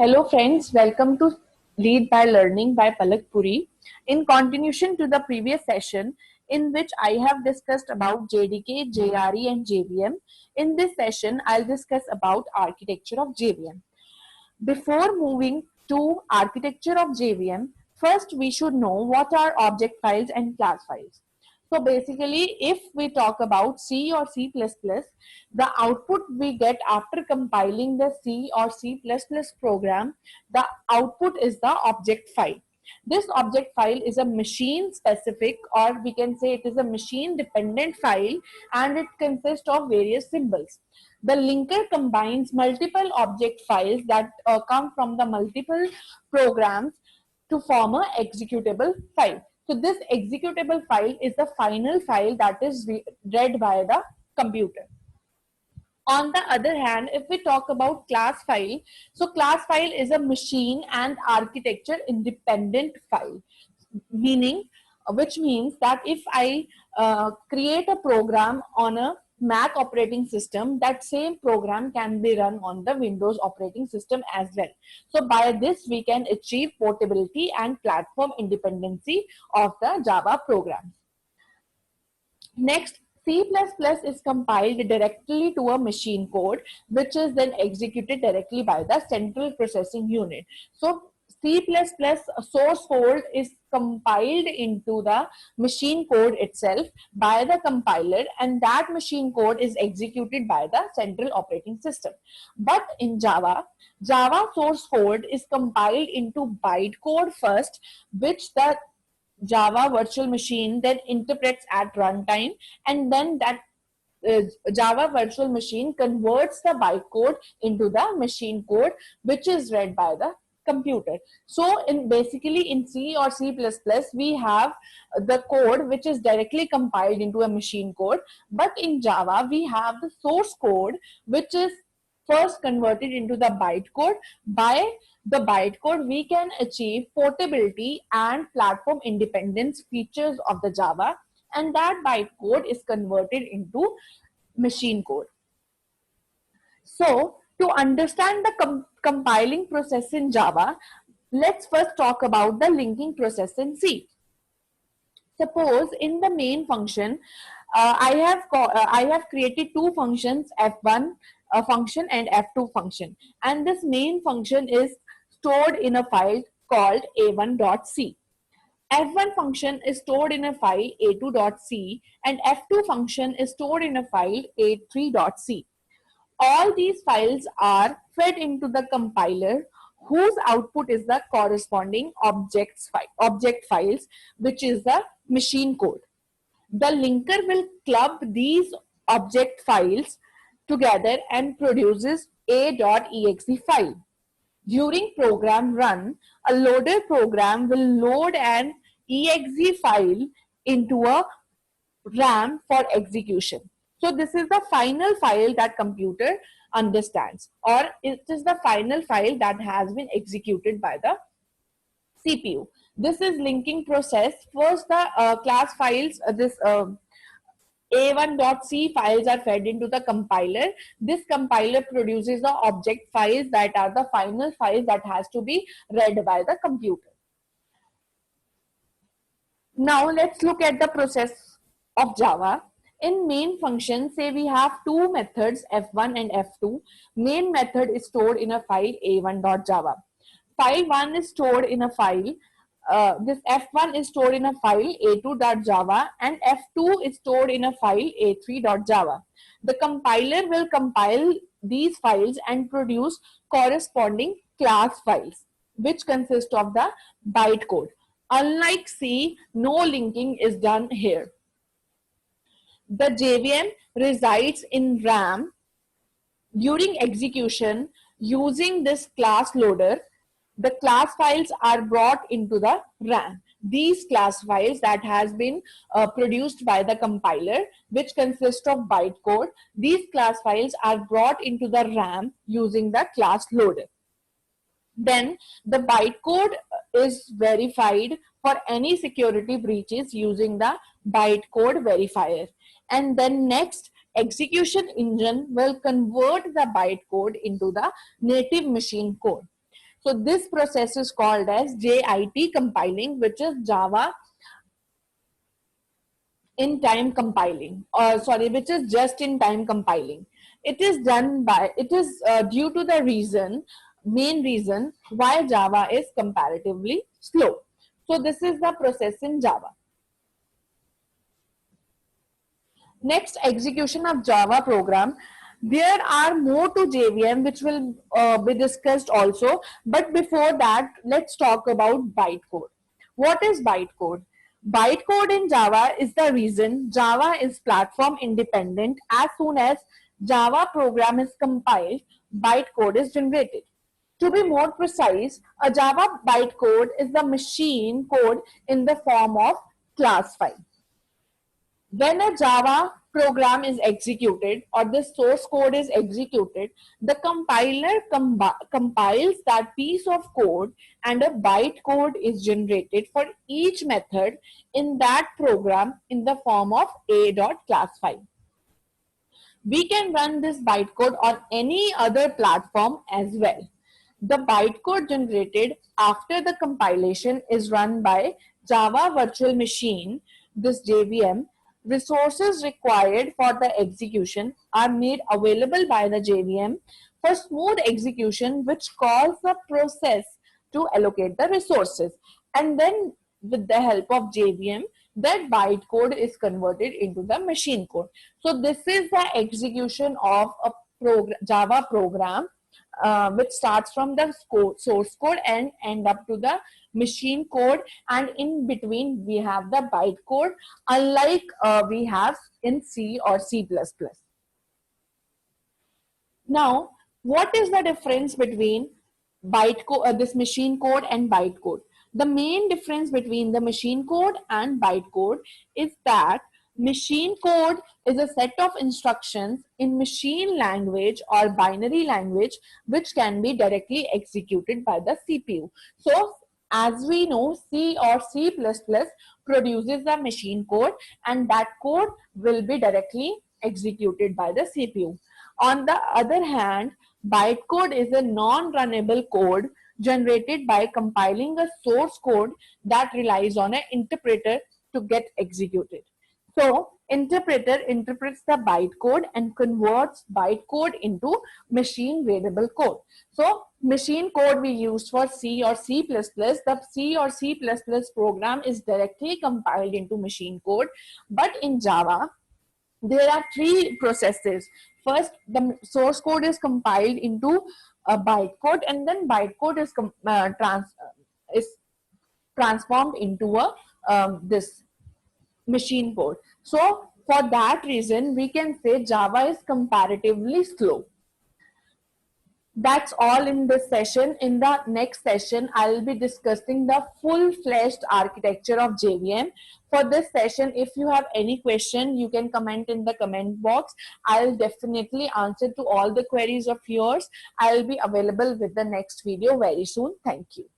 Hello friends, welcome to Lead by Learning by Palak Puri. In continuation to the previous session in which I have discussed about JDK, JRE and JVM, in this session I'll discuss about architecture of JVM. Before moving to architecture of JVM, first we should know what are object files and class files. So basically, if we talk about C or C++, the output we get after compiling the C or C++ program, the output is the object file. This object file is a machine specific, or we can say it is a machine dependent file, and it consists of various symbols. The linker combines multiple object files that come from the multiple programs to form a executable file. So this executable file is the final file that is read by the computer. On the other hand, if we talk about class file, so class file is a machine and architecture independent file, meaning which means that if I create a program on a Mac operating system, that same program can be run on the Windows operating system as well. So by this we can achieve portability and platform independency of the Java programs. Next, C++ is compiled directly to a machine code, which is then executed directly by the central processing unit. So C++ source code is compiled into the machine code itself by the compiler, and that machine code is executed by the central operating system. But in Java source code is compiled into bytecode first, which the Java virtual machine then interprets at runtime, and then that Java virtual machine converts the bytecode into the machine code, which is read by the computer. So basically in C or C++, we have the code which is directly compiled into a machine code, but in Java we have the source code which is first converted into the bytecode. By the bytecode we can achieve portability and platform independence features of the Java, and that bytecode is converted into machine code. So to understand the compiling process in Java, let's first talk about the linking process in C. Suppose in the main function, I have created two functions, f1 function and f2 function, and this main function is stored in a file called a1.c. F1 function is stored in a file a2.c, and f2 function is stored in a file a3.c. All these files are fed into the compiler, whose output is the corresponding object files, which is the machine code. The linker will club these object files together and produces a.exe file. During program run, a loader program will load an exe file into a RAM for execution. So this is the final file that computer understands, or it is the final file that has been executed by the CPU. This is linking process. First, the class files, a1.c files are fed into the compiler. This compiler produces the object files that are the final files that has to be read by the computer. Now let's look at the process of Java. In main function, say we have two methods, f1 and f2. Main method is stored in a file a1.java. File 1 is stored in a file, this f1 is stored in a file a2.java, and f2 is stored in a file a3.java. The compiler will compile these files and produce corresponding class files, which consist of the bytecode. Unlike C, no linking is done here. The JVM resides in RAM. During execution, using this class loader, the class files are brought into the RAM. These class files that has been produced by the compiler, which consist of bytecode, these class files are brought into the RAM using the class loader. Then the bytecode is verified for any security breaches using the bytecode verifier. And then next, execution engine will convert the bytecode into the native machine code. So this process is called as JIT compiling, which is Java in time compiling, or sorry, which is just in time compiling. It is done by, it is due to the main reason why Java is comparatively slow. So this is the process in Java. Next, execution of Java program. There are more to JVM which will be discussed also, but before that, let's talk about bytecode. What is bytecode? Bytecode in Java is the reason Java is platform independent. As soon as Java program is compiled, bytecode is generated. To be more precise, a Java bytecode is the machine code in the form of class file. When a Java program is executed or the source code is executed, the compiler compiles that piece of code and a bytecode is generated for each method in that program in the form of a.class file. We can run this bytecode on any other platform as well. The bytecode generated after the compilation is run by Java Virtual Machine, this JVM. Resources required for the execution are made available by the JVM for smooth execution, which calls the process to allocate the resources. And then with the help of JVM, that bytecode is converted into the machine code. So this is the execution of a Java program which starts from the source code and end up to the machine code, and in between we have the bytecode, unlike we have in C or C++. Now, what is the difference between bytecode, this machine code and bytecode? The main difference between the machine code and bytecode is that machine code is a set of instructions in machine language or binary language which can be directly executed by the CPU. So, as we know, C or C++ produces the machine code, and that code will be directly executed by the CPU. On the other hand, bytecode is a non-runnable code generated by compiling a source code that relies on an interpreter to get executed. So, interpreter interprets the bytecode and converts bytecode into machine readable code. So, machine code we use for C or C++, the C or C++ program is directly compiled into machine code, but in Java, there are three processes. First, the source code is compiled into a bytecode, and then bytecode is transformed into a this machine code. So for that reason, we can say Java is comparatively slow. That's all in this session. In the next session, I'll be discussing the full-fledged architecture of JVM. For this session, if you have any question, you can comment in the comment box. I'll definitely answer to all the queries of yours. I'll be available with the next video very soon. Thank you.